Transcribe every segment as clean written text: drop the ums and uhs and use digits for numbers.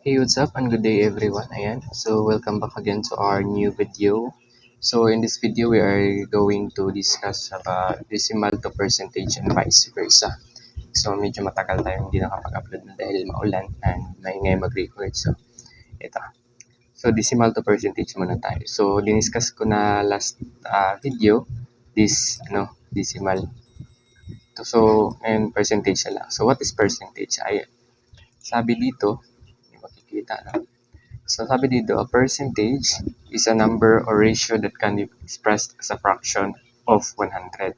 Hey, what's up and good day everyone. Ayan. So, welcome back again to our new video. So, in this video, we are going to discuss about decimal to percentage and vice versa. So, medyo matagal tayong hindi nakapag-upload na dahil maulan and maingay mag-record. So, ito. So, decimal to percentage muna tayo. So, diniscuss ko na last video, decimal. So, ngayon percentage na lang. So, what is percentage? Ay, sabi dito, hindi makikita na. So sabi dito, a percentage is a number or ratio that can be expressed as a fraction of 100.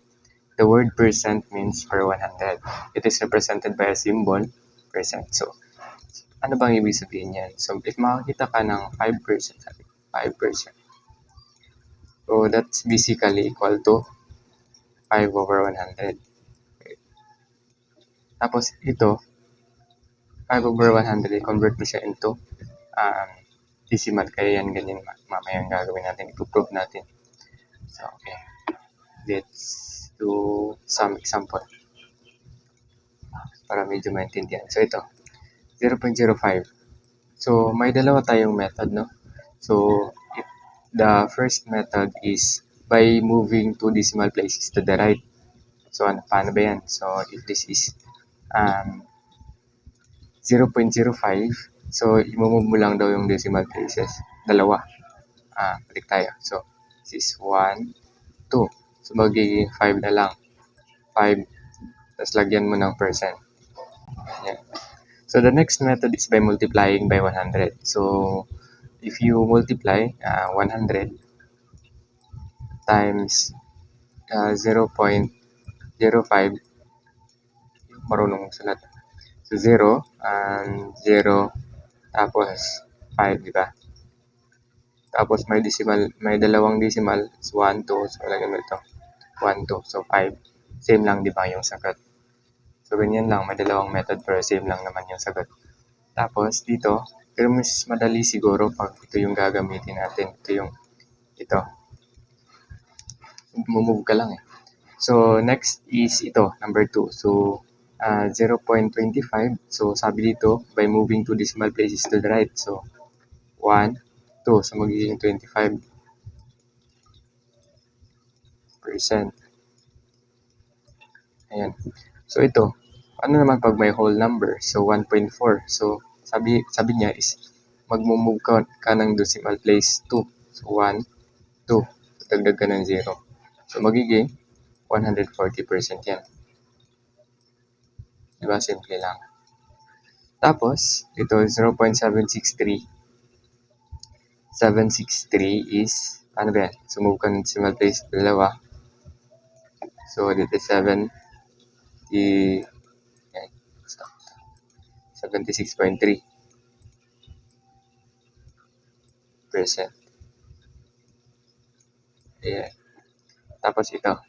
The word percent means per 100. It is represented by a symbol, percent. So, ano bang ibig sabihin yan? So, if makakita ka ng 5%, sabi 5%. So, that's basically equal to 5 over 100. Okay. Tapos, ito, 5 over 100, i-convert mo siya into decimal. Kaya yan, ganyan mamaya ang gagawin natin. Ipo-prove natin. So, okay. Let's do some example para medyo maintindihan. So, ito. 0.05. So, may dalawa tayong method, no? So, if the first method is by moving two decimal places to the right. So, paano ba yan? So, if this is 0.05, so, i-move mo lang daw yung decimal places. Dalawa. Balik tayo. So, this is 1, 2. So, magiging 5 na lang. 5. Tapos, lagyan mo ng percent. Yan. So, the next method is by multiplying by 100. So, if you multiply 100 times 0.05, marunong sulat. So, 0 and 0, tapos 5, di ba? Tapos may decimal, may dalawang decimal, is 1, 2, so lagyan mo ito, 1, 2, so 5. Same lang, di ba, yung sagot. So, ganyan lang, may dalawang method pero same lang naman yung sagot. Tapos, dito, pero mas madali siguro pag ito yung gagamitin natin. Ito. Move ka lang eh. So, next is ito, number 2. So, 0.25. So, sabi dito, by moving two decimal places to the right. So, 1, 2. So, magiging 25%. Ayan. So, ito. Ano naman pag may whole number? So, 1.4. So, sabi niya is mag-move ka ng decimal place 2. So, 1, 2. Dagdag ka ng 0. So, magiging 140% yan. Diba? Simple lang. Tapos, ito 0.763. 763 is, ano ba yan? So, move ka ng decimal place dalawa. So, dito 76.3%. Ayan. Tapos ito,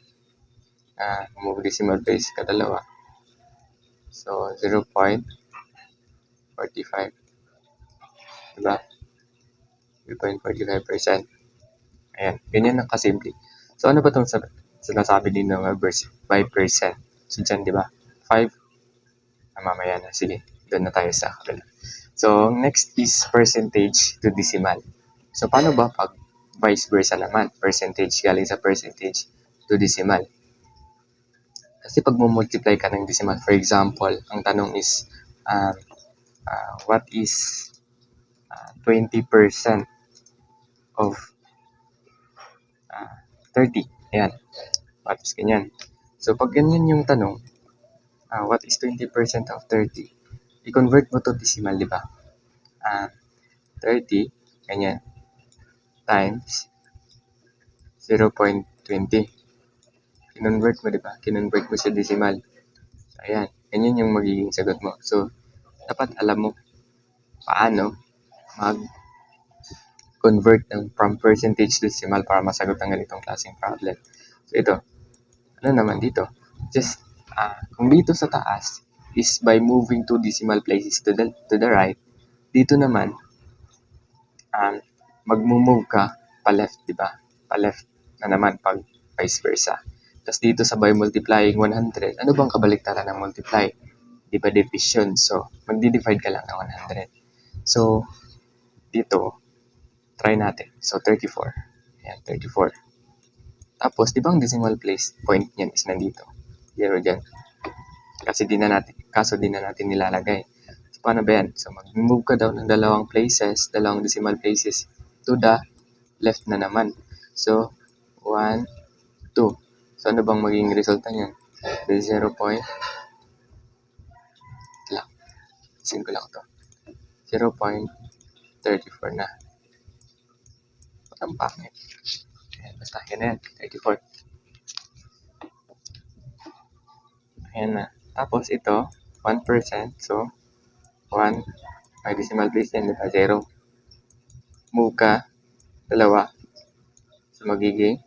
move decimal place kadalawa. So, 0.45. Diba? 0.45%. Ayan. Ganyan ang kasimple. So, ano ba itong sinasabi din ng by percent? So, dyan, diba? 5. Mamaya na. Sige, doon na tayo sa kabila. So, next is percentage to decimal. So, paano ba pag vice versa naman? Percentage galing sa percentage to decimal. Kasi pag multiply ka ng decimal, for example, ang tanong is, what is 20% of 30? Ayan. What is ganyan? So, pag ganyan yung tanong, what is 20% of 30? I-convert mo to decimal, di ba? 30, ganyan, times 0.20. Kinonvert mo, di ba? Kinonvert mo sa decimal. So, ayan. Ganyan yung magiging sagot mo. So, dapat alam mo paano mag-convert from percentage to decimal para masagot ang ganitong klaseng problem. So, ito. Ano naman dito? Just, kung dito sa taas is by moving two decimal places to the right, dito naman, mag-move ka pa left, di ba? Pa left na naman pag vice versa. Tapos dito sa by multiplying 100, ano bang kabaliktaran ng multiply? Di ba division? So, magdi-divide ka lang ng 100. So, dito, try natin. So, 34. Ayan, 34. Tapos, di ba ang decimal place point niyan is nandito? 0 dyan. Kaso di na natin nilalagay. So, paano ba yan? So, mag-move ka daw ng dalawang decimal places to the left na naman. So, 1, 2. So, ano bang magiging resulta niyan? 0 point lang. Isin ko lang to. 0.34 na. Ang pangit. Ayan, basta yan na yan. 34. Ayan na. Tapos ito, 1%. So, 1. May decimal place yan, diba? 0. Move ka. Dalawa. So, magiging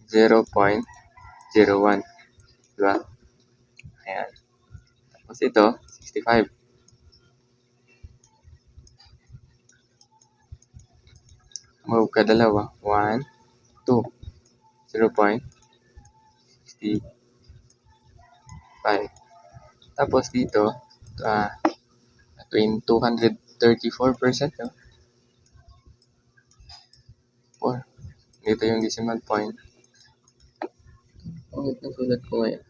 0.01. Diba? Ayan. Tapos ito, 65. Move ka dalawa. 1, 2. 0.65. Tapos dito, 234%. No? 4. Dito yung decimal point. Pangit na sulat ko ngayon.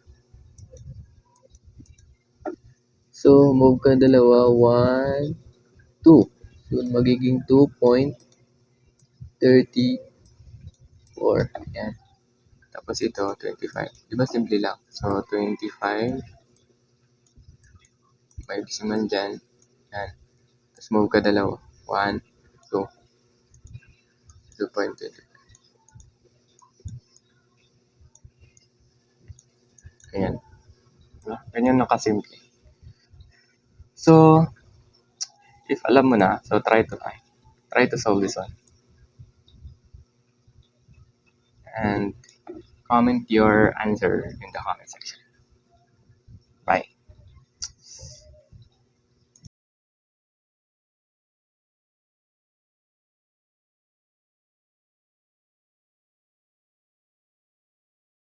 So, move ka dalawa. 1, 2. So, magiging 2.34. Yan. Tapos ito, 25. Diba simple lang? So, 25. May decimal dyan. Yan. Tapos move ka dalawa. 1, 2. 2.25. Ayan. Diba? Ganyan nakasimple. So, if alam mo na, so try to solve this one. And comment your answer in the comment section. Bye.